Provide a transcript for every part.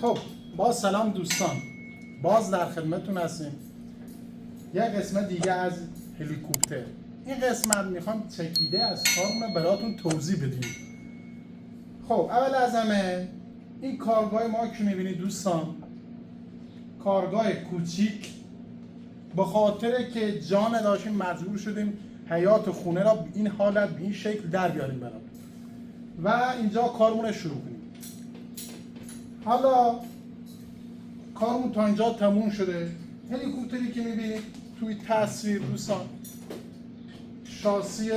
خب با سلام دوستان، باز در خدمتتون هستیم. یک قسمت دیگه از هلیکوپتر. این قسمت میخوام چکیده از کارمون براتون توضیح بدیم. خب اول از همه این کارگاه ما که میبینید دوستان، کارگاه کوچیک، به خاطر که جان داشتیم مجبور شدیم حیات خونه را به این حالت به این شکل در بیاریم برام و اینجا کارمون رو شروع کنیم. حالا کارمون تا اینجا تموم شده. هلیکوپتری که میبینید توی تصویر دوستان، شاسی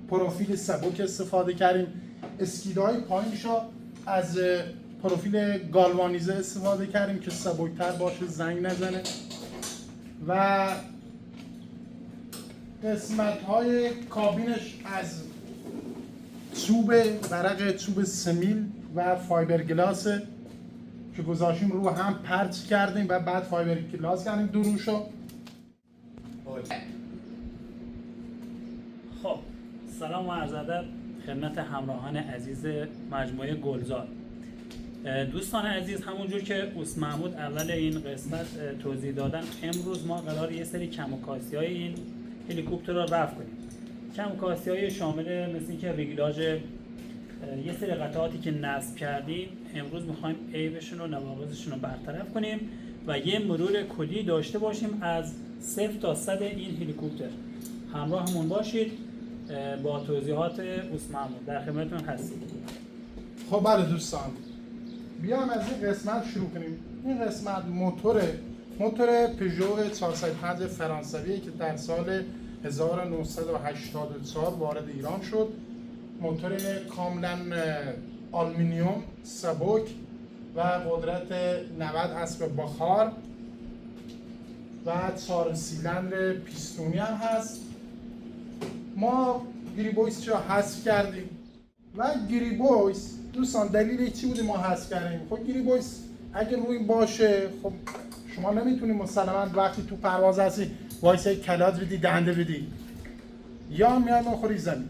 پروفیل سبک استفاده کردیم. اسکیدهای پایینشو از پروفیل گالوانیزه استفاده کردیم که سبکتر باشه، زنگ نزنه. و قسمت‌های کابینش از ورق چوب سمیل و فایبر گلاسه که گذاشتیم رو هم پرچ کردیم و بعد فایبر گلاس کردیم دو روشو. خب سلام و عرض ادب خدمت همراهان عزیز مجموعه گلزار. دوستان عزیز، همونجور که اوست محمود اول این قسمت توضیح دادن، امروز ما قرار یه سری کم و کاستی های این هلیکوپتر رو رفع کنیم. کم و کاستی های شامل مثل اینکه ریگلاژ یه سری قطعاتی که نصب کردیم، امروز میخوایم عیبشون و نواقصشون رو برطرف کنیم و یه مرور کلی داشته باشیم از 0 تا 100 این هلیکوپتر. همراهمون باشید با توضیحات اوست محمود، در خدمتتون هستیم. خب بله دوستان، بیام از این قسمت شروع کنیم. این قسمت موتور پژو 405 فرانسویه که در سال 1984 وارد ایران شد. موتور کاملا آلومینیوم، سبک و قدرت 90 اسب بخار و 4 سیلندر پیستونی هم هست. ما گریبویس رو حذف کردیم و گریبویس دوستان دلیل چی بوده ما حذف کردیم؟ خب گریبویس اگه روی باشه، خب شما نمیتونی مسلماً وقتی تو پرواز هستی وایسه کلاج بدی، دنده بدی یا میای بخوری زمین.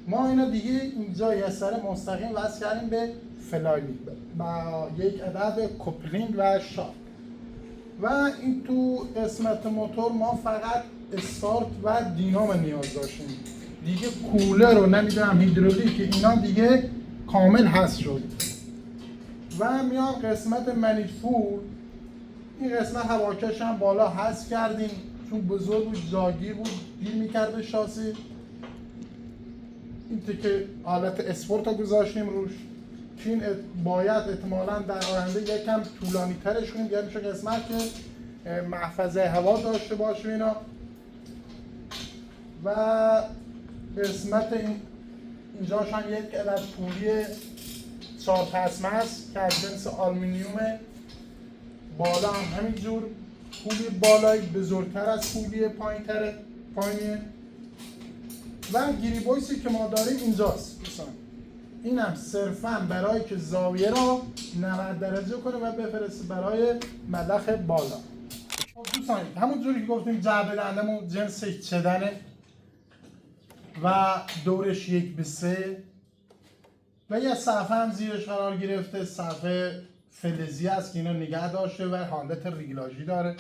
ما اینا دیگه اینجا یه سر مستقیم وصل کردیم به فلایویل با یک عدد کپلینگ و شاک. و این تو قسمت موتور ما فقط استارت و دینام نیاز داشتیم دیگه. کولر رو نمیدونم هیدرولیک اینا دیگه کامل حذف شد. و میام قسمت منیفول، این قسمت هواکش هم بالا حذف کردیم چون بزرگ بود، جاگیر بود، گیر میکرد به شاسی. این تیکه حالت اسپورت رو گذاشتیم روش که این باید احتمالاً در آینده یکم طولانی ترش کنیم، بیاد میشه قسمت که محفظه هوا داشته باشه اینا. و قسمت اینجاش هم یک عدد پولی 4 تسمه است که از جنس آلومینیومه. بالا هم همینجور پولی بالایی بزرگتر از پولی پایینیه. و گریبویسی که ما داریم اینجاست دوستان، این هم صرفا برای که زاویه را 90 درجه کنه و بفرسته برای ملخ بالا. خب دوستان همونجوری که گفتیم جعبه دندمون جنس چدنه و دورش 1/3 و یه صفحه هم زیرش قرار گرفته، صفحه فلزی است که اینو نگه داشته و حالت ریگلاژی داره.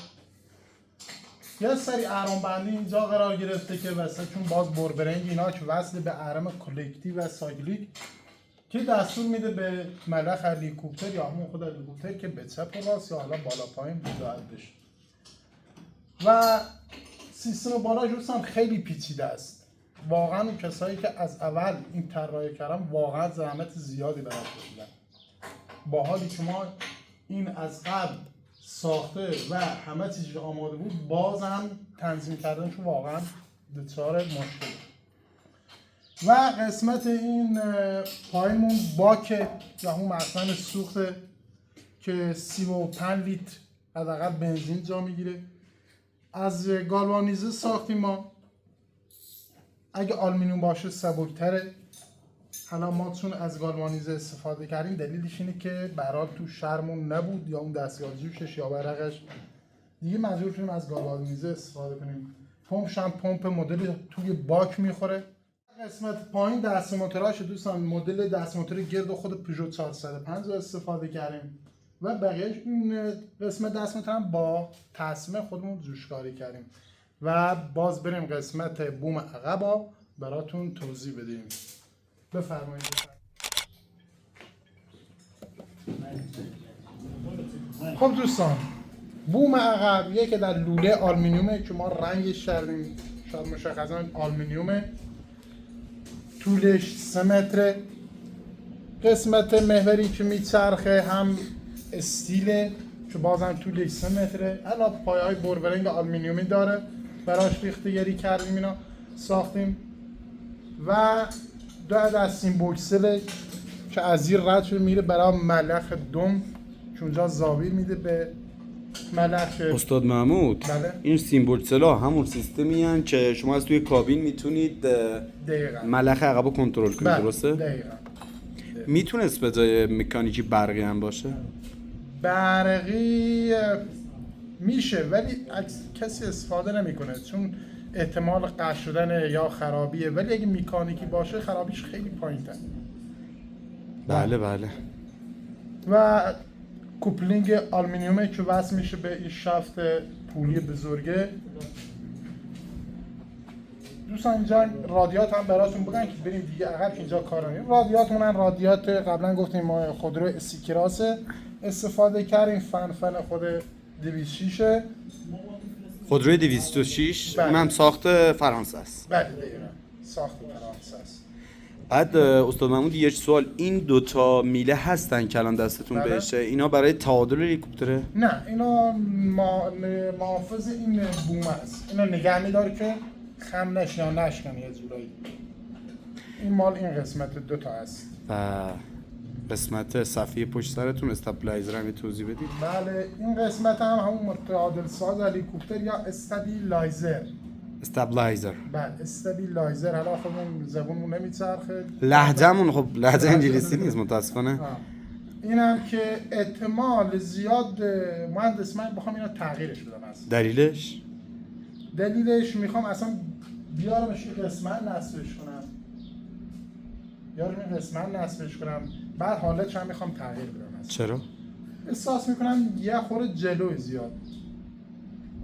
یه سری اهرم بندی اینجا قرار گرفته که واسه چون باز بربرنگ اینا که وصل به اهرم کلکتیو و سایکلیک که دستور میده به ملخ هلیکوپتر یا همون خود هلیکوپتر که به چپ و راست یا حالا بالا پایین هدایت بشه. و سیستم بالاش دوستان خیلی پیچیده است. واقعا کسایی که از اول این طراحی کردن واقعا زحمت زیادی براش کشیدن. با حالی که ما این از قبل ساخته و همه چیز آماده بود، باز هم تنظیم کردنشون واقعا دچار مشکل. و قسمت این پایمون باک یا همون مخزن سوخته که 35 لیتر حداقل بنزین جا میگیره. از گالوانیزه ساختیم ما، اگه آلومینیوم باشه سبکتره. حالا ما چون از گالوانیزه استفاده کردیم دلیلش اینه که برای تو شرمون نبود یا اون دستگاه جوشش یا برقش، دیگه مجبور شدیم از گالوانیزه استفاده کنیم. پمپش هم پمپ مدل توی باک میخوره. قسمت پایین دست موتوراش دوستان مدل دست موتور گرد خود پژو 405 رو استفاده کردیم و بقیه‌اش این قسمت دست موتور هم با تصمیم خودمون جوشکاری کردیم و باز بریم قسمت بوم عقب براتون توضیح بدیم. بفرمایید. خب دوستان بوم عقب یکی در لوله آلومینیومه که ما رنگش کردیم، شاید مشخصا آلومینیومه، طولش 3 متره، قسمت محوری که میچرخه هم استیله که بازم طولش 3 متره، علاوه پایه های بربرنگ آلومینیومی داره، براش ریختگی کردیم، اینا ساختیم و دو دستین بوکسل که از زیر رد شده میره برای ملخ دم که اونجا زاویه میده به ملخ. استاد محمود بله؟ این سیمبل سلا همون سیستمی هن که شما از توی کابین میتونید دقیقاً ملخ عقب رو کنترل کنید، بله، درسته؟ دقیقاً. میتونست به جای مکانیکی برقی هم باشه؟ برقی میشه ولی کسی استفاده نمیکنه چون احتمال قطع شدن یا خرابیه، ولی اگه مکانیکی باشه خرابیش خیلی پایین‌تره. بله بله. و کوپلینگ آلومینیومه که وصل میشه به این شافت پولی بزرگه. دوستان اینجا رادیات هم براتون بگن که بریم دیگه عقب که اینجا کار نمی‌کنه. رادیات مونن رادیات قبلا گفتیم ما خودرو اسیکراس استفاده کردیم، فن خود 206 خودروی 206 بله. اونم ساخت فرانسه است. بله دقیقاً ساخت فرانسه است. بعد استاد محمود یه سوال، این دوتا میله هستن که الان دستتون بله. بهشه، اینا برای تعادل هلیکوپتره؟ نه اینا محافظ این بوم است، اینا نگه میداره که خم نشه یا نشکنه یه جورایی. این مال این قسمت دوتا است. و قسمت صفحه پشت سرتون استابلایزر هم یه توضیح بدید. بله این قسمت هم همون متعادل ساز هلیکوپتر یا استابیلایزر. استابلایزر. بله استابیلایزر، حالا خودمون زبونمون نمیچرخه. لهجه‌مون خب لهجه انگلیسی نیست متاسفانه. اینم که احتمال زیاد مهندس من بخوام اینو تغییرش بدم است. دلیلش میخوام اصلا بیارمش این قسمت نصبش کنم. این قسمت نصبش کنم. بعد حالتش هم میخوام تغییر بدم است. چرا؟ احساس میکنم یه خورده جلوی زیاد.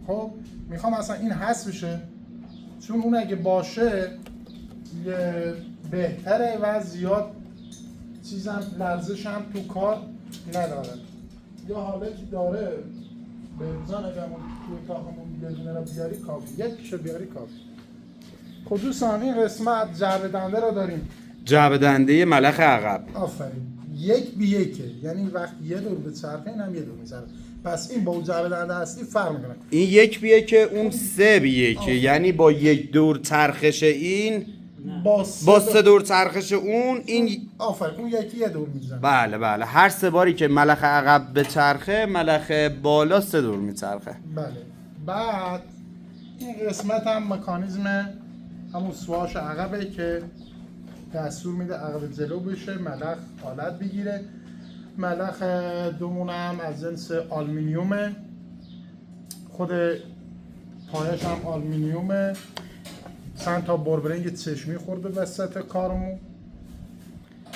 خب میخوام اصلا این حذف بشه چون اون اگه باشه یه بهتره و زیاد چیزم لرزش هم تو کار نداره. یا حالتی داره به امزان اگر ما تو اتاقمون یه دونه رو بیاری کافی، یکیشو بیاری کافی. خب دوستان این قسمت جعبه دنده رو داریم، جعبه دنده ملخ عقب. آفرین، 1:1 یعنی وقتی یه دور به چرخه این هم یه دور میزنه، پس این با اون جعبه دنده اصلی فرق میکنه. این 1:1 اون 3:1 یعنی با یک دور چرخش این با 3 دور چرخش اون این آفرین اون یکی یه دور میزنه. بله بله، هر 3 باری که ملخ عقب به چرخه ملخ بالا 3 دور میچرخه. بله. بعد این قسمت هم مکانیزم همون سواش عقبه که دستور میده عقب جلو بشه، ملخ حالت بگیره. ملخ دومون هم از جنس آلومینیومه، خود پایش هم آلومینیومه، چند تا بربرنگ چشمی خورده وسط کارمون.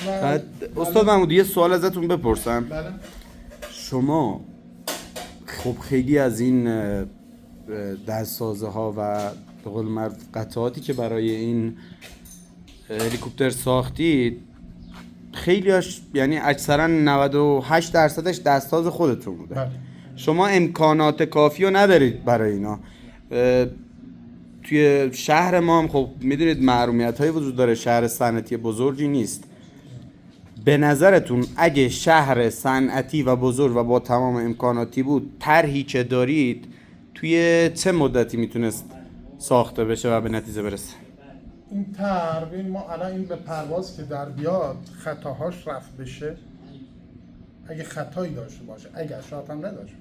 بعد استاد محمود یه سوال ازتون بپرسم. بله. شما خب خیلی از این دستسازه ها و به قول معروف قطعاتی که برای این هلیکوپتر ساختید خیلیاش یعنی اکثرا 98% دستساز خودتون بوده. بله. شما امکانات کافی رو ندارید برای اینا. توی شهر ما هم خب میدونید محرومیت های وجود داره، شهر صنعتی بزرگی نیست. به نظرتون اگه شهر صنعتی و بزرگ و با تمام امکاناتی بود، طرحی که دارید توی چه مدتی میتونست ساخته بشه و به نتیجه برسه؟ این طرح ببین ما الان این به پرواز که در بیاد خطاهاش رفع بشه، اگه خطایی داشته باشه، اگر شاید هم نداشته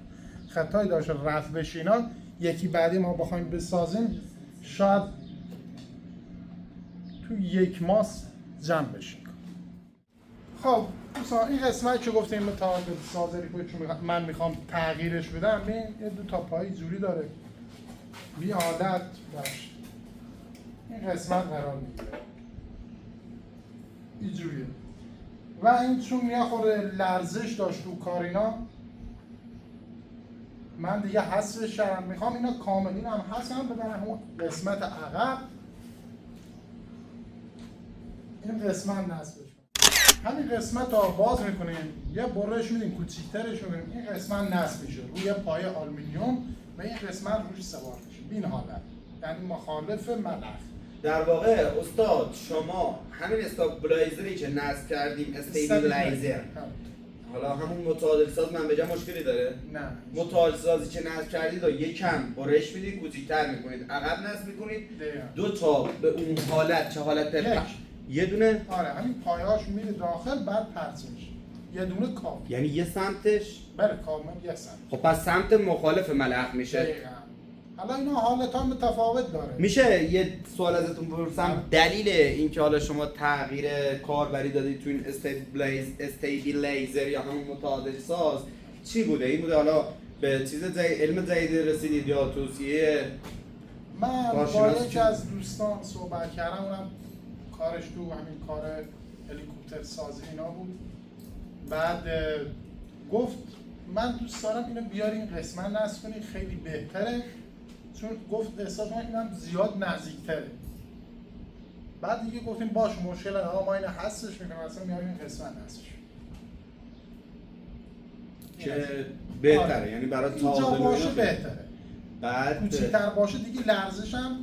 خطایی داشته رفع بشه، اینا یکی بعدی ما بخوایم بسازیم شاید تو 1 ماه جمع بشه. خب دوستان این قسمت که گفتیم متعادل سازی که من میخوام تغییرش بدم، این یه 2 تا پای جوری داره، بی حالت باشه این قسمت قرار میگیره. اینجوریه و این چون یه خورده لرزش داشت رو کار اینا من دیگه حذفش کردم. میخوام اینا کاملین هم حذفم ببرم همون قسمت عقب، این قسمت نصبش کنیم. همین قسمت رو باز میکنیم، یه برش میدیم کوچیکترش میکنیم، این قسمت نصب میشه روی پایه آلومینیوم و این قسمت روش سوار میشه بین حالت، یعنی مخالف ملخ. در واقع استاد شما همین استابیلایزری که نصب کردیم استیبیلایزر، حالا همون متعادل ساز من بجا مشکلی داره؟ نه متعادل سازی که نصب کردید و یکم برش میدید کوچیک‌تر میکنید عقب نصب میکنید دو تا به اون حالت چه حالت یه دونه آره همین پایه‌اش میره داخل بعد پرت میشه یه دونه کافی، یعنی یه سمتش بله کامل یه سمت. خب پس سمت مخالف ملخ میشه. دقیقاً. حالا اینا حالت هم متفاوت داره. میشه یه سوال ازتون بپرسم دلیل اینکه حالا شما تغییر کاربری دادید تو این استیبیلایزر یا همون متعادل ساز چی بوده؟ این بوده حالا به چیز علم جدید رسیدید یا توصیه؟ من با یکی از دوستان صحبت کردم، اونم کارش تو همین کار هلیکوپتر سازی اینا بود. بعد گفت من دوست دارم اینو بیاری این قسمت نصب کنی خیلی بهتره، چون گفت احساس من اینم زیاد نزدیکتره. بعد دیگه گفتیم باش مشکل نداره ما اینو حذفش میکنیم اصلا میاریم این قسمت نصبش که بهتره، یعنی برای تعادل باشه بهتره. بعد کوچیک‌تر باشه دیگه لرزش هم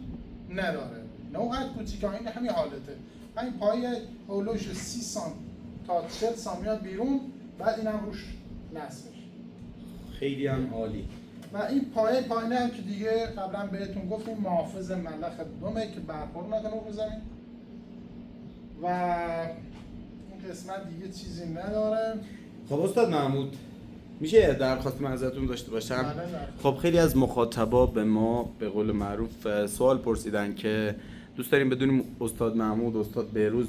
نداره، نه اونقدر کوچیکه، این همین حالته. همین پایه اولوش 30 سانت تا 40 سانت میاد بیرون، بعد اینم روش نصبش. خیلی هم عالی. و این پایینه هم که دیگه قبلا بهتون گفتیم محافظ ملخ دومه که برخورد نکنه رو زمین و این قسمت دیگه چیزی نداره. خب استاد محمود میشه درخواست من ازتون داشته باشم؟ خب خیلی از مخاطبا به ما به قول معروف سوال پرسیدن که دوست داریم بدونیم استاد محمود، استاد بهروز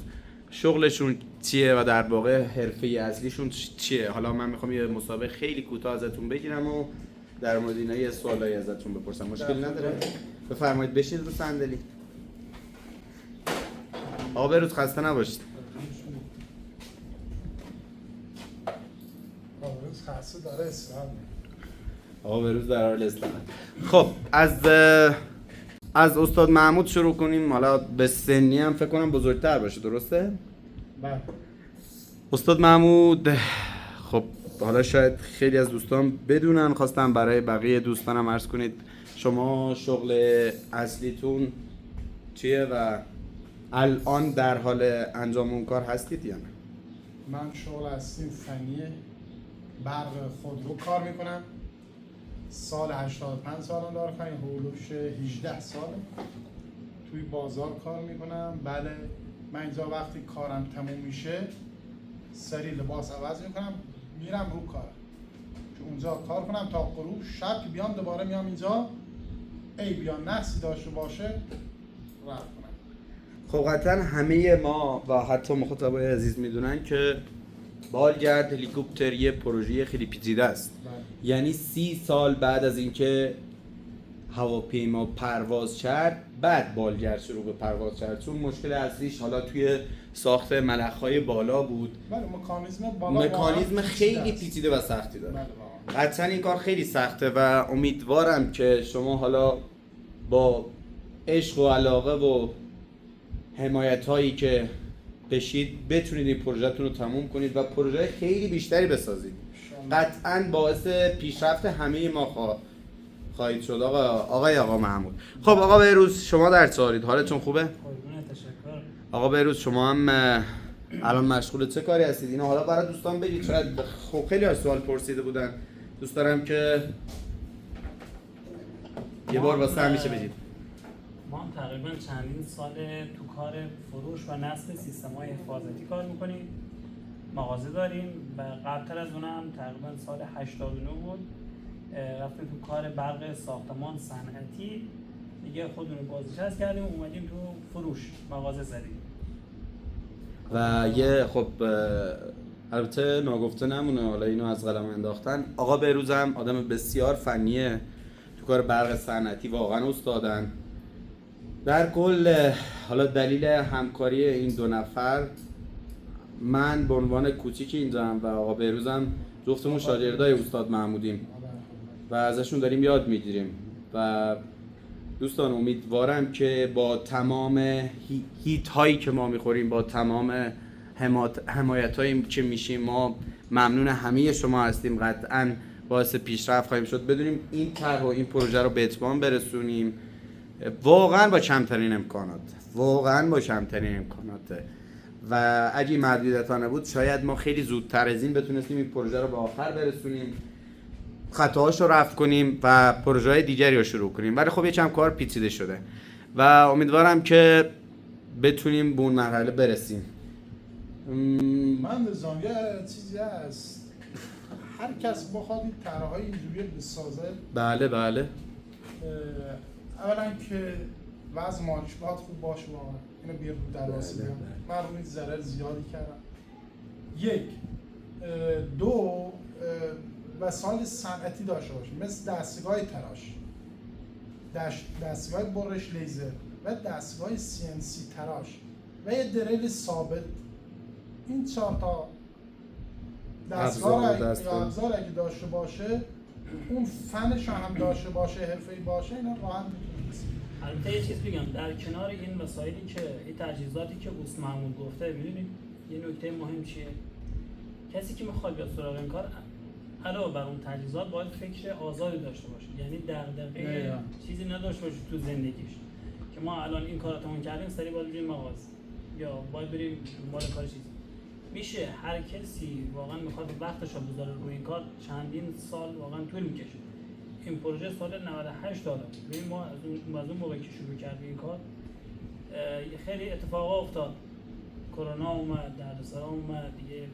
شغلشون چیه و در واقع حرفه اصلیشون چیه. حالا من میخوام یه مسابقه خیلی کوتاه ازتون بگیرم و در مورد اینا یه سوالایی ازتون بپرسم. مشکل نداره؟ بفرمایید بشید رو صندلی. آقا بهروز خسته نباشید. خاصه داره استراحت. آقا بهروز در حال استراحت. خب از استاد محمود شروع کنیم. حالا به سنی هم فکر کنم بزرگتر باشه، درسته؟ بله. استاد محمود خب حالا شاید خیلی از دوستان بدونن، خواستم برای بقیه دوستانم عرض کنید شما شغل اصلیتون چیه و الان در حال انجام اون کار هستید یا نه؟ من شغل اصلیم فنی برق خودرو کار میکنم. سال 85 سالم دارم، هولوش 18 ساله توی بازار کار میکنم. بله من اینجا وقتی کارم تموم میشه سری لباس عوض میکنم میرم رو کار، که اونجا کار کنم تا غروب. شب که بیام دوباره میام اینجا ای بیان نقصی داشته باشه رفت کنم. خب قطعا همه ما و حتی مخاطبای عزیز میدونن که بالگرد هلیکوپتر یه پروژه خیلی پیچیده است. یعنی 30 سال بعد از اینکه هواپیما پرواز کرد بعد بالگرد شروع به پرواز کرد، چون مشکل اصلیش حالا توی ساخت ملخ‌های بالا بود. بله مکانیزم خیلی پیچیده و سختی داره. قطعا این کار خیلی سخته و امیدوارم که شما حالا با عشق و علاقه و حمایت هایی که بشید بتونید این پروژه‌تون رو تموم کنید و پروژه خیلی بیشتری بسازید. قطعا باعث پیشرفت همه ما خواهید شد. آقا محمود. خب آقا بهروز شما در چه حالید؟ حالتون خوبه؟ تشکر. آقا بهروز شما هم الان مشغول چه کاری هستید؟ اینو حالا برای دوستان بگید، شاید خب خیلی از سوال پرسیده بودن، دوست دارم که یه بار واسه همیشه بگید. ما هم تقریبا چندین سال تو کار فروش و نصب سیستم‌های حفاظتی کار می‌کنیم. مغازه داریم و قبل‌تر از اون هم تقریبا سال 89 بود رفتیم تو کار برق ساختمان صنعتی دیگه، خودمون بازنشست کردیم اومدیم تو فروش مغازه زدیم. و یه خب البته ناگفته نمونه، حالا اینو از قلم انداختن، آقا بهروز هم آدم بسیار فنیه تو کار برق صنعتی، واقعا استادن. در کل حالا دلیل همکاری این دو نفر من به عنوان کوچیک اینجام و آقا بهروزم جفتمون شاگردای استاد محمودیم و ازشون داریم یاد میگیریم و دوستان امیدوارم که با تمام هیت هایی که ما میخوریم، با تمام حمایت هایی که میشیم، ما ممنون همه شما هستیم، قطعا باعث پیشرفت خواهیم شد. بدونیم این طرح و این پروژه رو به اتمام برسونیم واقعا با کمترین امکانات، و اگه محدودیت‌ها نبود شاید ما خیلی زودتر از این بتونستیم این پروژه رو به آخر برسونیم، خطاهاش رو رفع کنیم و پروژه‌های دیگری رو شروع کنیم. ولی خب یکم کار پیچیده شده و امیدوارم که بتونیم به اون مرحله برسیم. من نظام یه چیزی هست، هر کس بخواد این طرح‌های اینجوری بسازه، بله اولا که وضع مالیش باید خوب باشه، واقعا اینو بیر رو درواسی بیام. من روی ضرر زیادی کردم. یک دو وسایل صنعتی داشته باشیم، مثل دستگاه تراش، دستگاه برش لیزر و دستگاه CNC تراش و یه دریل ثابت. این 4 تا ابزار اگه داشته باشه، اون فنش هم داشته باشه، حرفه‌ای باشه، اینا راحت میتونه بسید. البته یه چیز بگم، در کنار این وسایلی که این تجهیزاتی که اوست محمود گفته، ببینید یه نکته مهم چیه؟ کسی که میخواد بیاد سراغ این کار علاوه بر اون تجهیزات باید فکر آزادی داشته باشه، یعنی دغدغه چیزی نداشته باشه تو زندگیش که ما الان این کاراتمون کردیم سری باید بریم مغازه یا باید بریم دنبال کار چیزی. میشه هر کسی واقعا میخواد وقتش رو بذاره روی این کار، چندین سال واقعا طول میکشه. این پروژه سال 98 داره. ببین ما از اون موقع که شروع کردیم این کار خیلی اتفاقا افتاد. کرونا اومد، دردسرا اومد، دیگه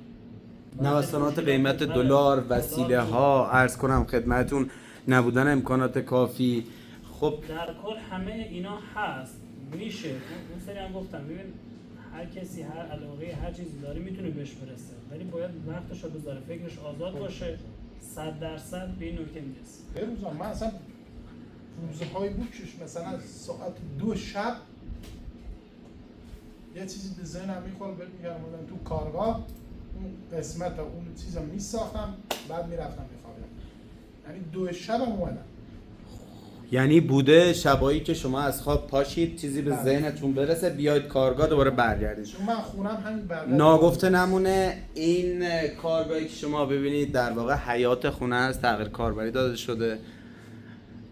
نوسانات قیمت دلار، وسیله ها، عرض کنم خدمتون نبودن امکانات کافی. خب در کل همه اینا هست، میشه. اون سری هم گفتم ببین هر کسی هر علاقه هر چیزی داره میتونه بهش برسه، ولی باید وقتش رو بذاره، فکرش آزاد باشه. 100% به این نکته میرسه. بروزم من اصلا روزهای بود که مثلا ساعت 2 شب یه چیزی به ذهنم میخوره، بریم میگردم تو کارگاه اون قسمت اون چیزا میساختم، بعد میرفتم میخوابیدم. یعنی 2 شبم اومدم. یعنی بوده شبایی که شما از خواب پاشید چیزی به بله. ذهنتون برسه بیاید کارگاه دوباره برگردید. چون من خونم همین برگرد. ناگفته نمونه این کارگاهی که شما ببینید در واقع حیات خونه است، تغییر کاربری داده شده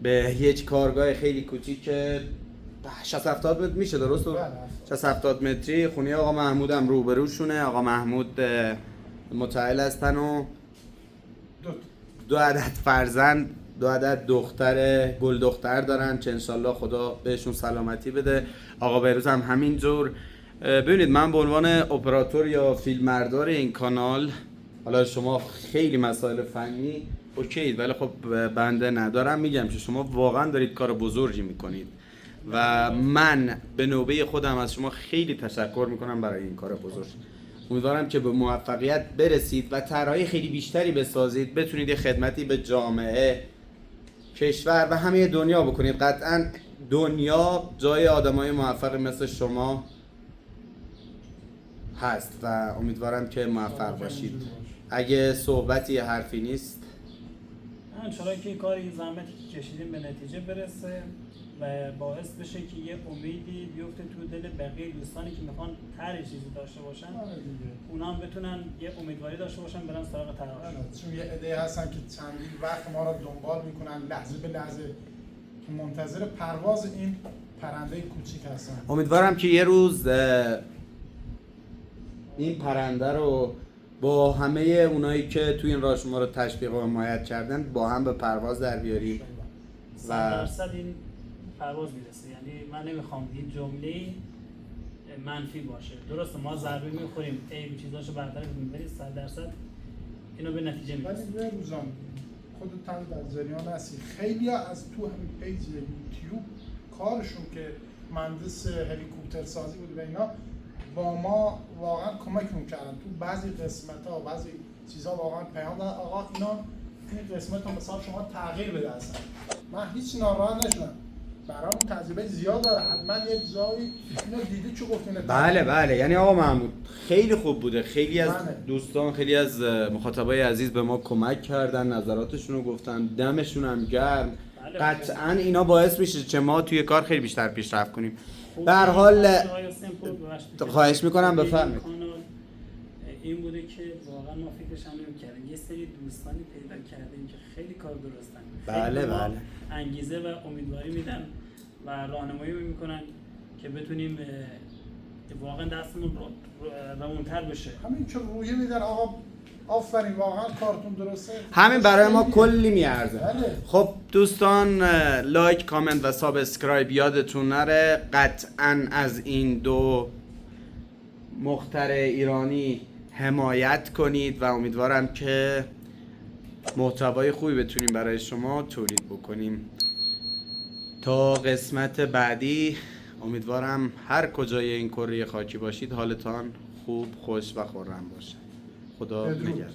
به یک کارگاه خیلی کوچیک 60-70 متر میشه، درست؟ 60-70 متری. خونه آقا محمود هم روبروشونه. آقا محمود متعهل هستن و 2 عدد فرزند، 2 عدد دختر گل دختر دارن که انشالله خدا بهشون سلامتی بده. آقا بهروز هم همینجور. ببینید من به عنوان اپراتور یا فیلمبردار این کانال، حالا شما خیلی مسائل فنی اوکیید، ولی خب بنده ندارم، میگم که شما واقعا دارید کار بزرگی میکنید و من به نوبه خودم از شما خیلی تشکر میکنم برای این کار بزرگ. امیدوارم که به موفقیت برسید و طرحهای خیلی بیشتری بسازید، بتونید یه خدمتی به جامعه، کشور و همه دنیا بکنید. قطعا دنیا جای آدمای موفق مثل شما هست و امیدوارم که موفق باشید. اگه صحبتی حرفی نیست، انشالله که کاری زحمتی که کشیدیم به نتیجه برسه و باعث بشه که یه امیدی بیفته تو دل بقیه دوستانی که میخوان طرح چیزی داشته باشن، اونا هم بتونن یه امیدواری داشته باشن برن سراغ طرحش. چون یه عده هستن که چندین وقت ما رو دنبال میکنن، لحظه به لحظه که منتظر پرواز این پرنده کوچیک هستن. امیدوارم که یه روز این پرنده رو با همه اونایی که تو این راه شما رو تشویق و حمایت کردن با هم به پرواز در بیاریم و 100% این پرواز میرسه. یعنی من نمیخوام این جمله منفی باشه. درسته ما ضربه میخوریم، این چیزاشو برطرف کنیم، ولی 100% اینو به نتیجه میرسه. ولی روزان خودت هم در جریان هستی، خیلی از تو همین پیج یوتیوب کارشون که مهندس هلیکوپتر سازی بود و اینا با ما واقعا کمک میکردن تو بعضی قسمت ها، بعضی چیزا واقعا پیام دادن آقا اینا این قسمت رو مثلا شما تغییر بده. اصلا من هیچ ناراحت نشدم، برامون تجربه زیاد داره، حتما یه جایی اینو دیدی چه گفتین. بله یعنی آقا محمود خیلی خوب بوده. خیلی از بله. دوستان، خیلی از مخاطبای عزیز به ما کمک کردن، نظراتشون رو گفتن، دمشون هم گرم. بله. قطعا اینا باعث میشه که ما توی کار خیلی بیشتر پیشرفت کنیم. خب، به هر حال آقای سمپل، ببخشید که خواهش میکنم توی این بفرمایید. کانال این بوده که واقعا ما فکرش هم نمی‌کردیم، یه سری دوستانی پیدا کردیم که خیلی کار درستن، بله، خیلی به ما بله. انگیزه و امیدواری میدن و راهنمایی میکنن که بتونیم واقعا دستمون روونتر بشه. همین که روحیه میدن آقا آفرین واقعا کارتون درسته. همین برای ما کلی میارزه. بله. خب دوستان، لایک، کامنت و سابسکرایب یادتون نره. قطعا از این دو مخترع ایرانی حمایت کنید و امیدوارم که محتوای خوبی بتونیم برای شما تولید بکنیم. تا قسمت بعدی امیدوارم هر کجای این کره خاکی باشید حالتان خوب، خوش و خرم باشه. خدا بدرود. نگهدار.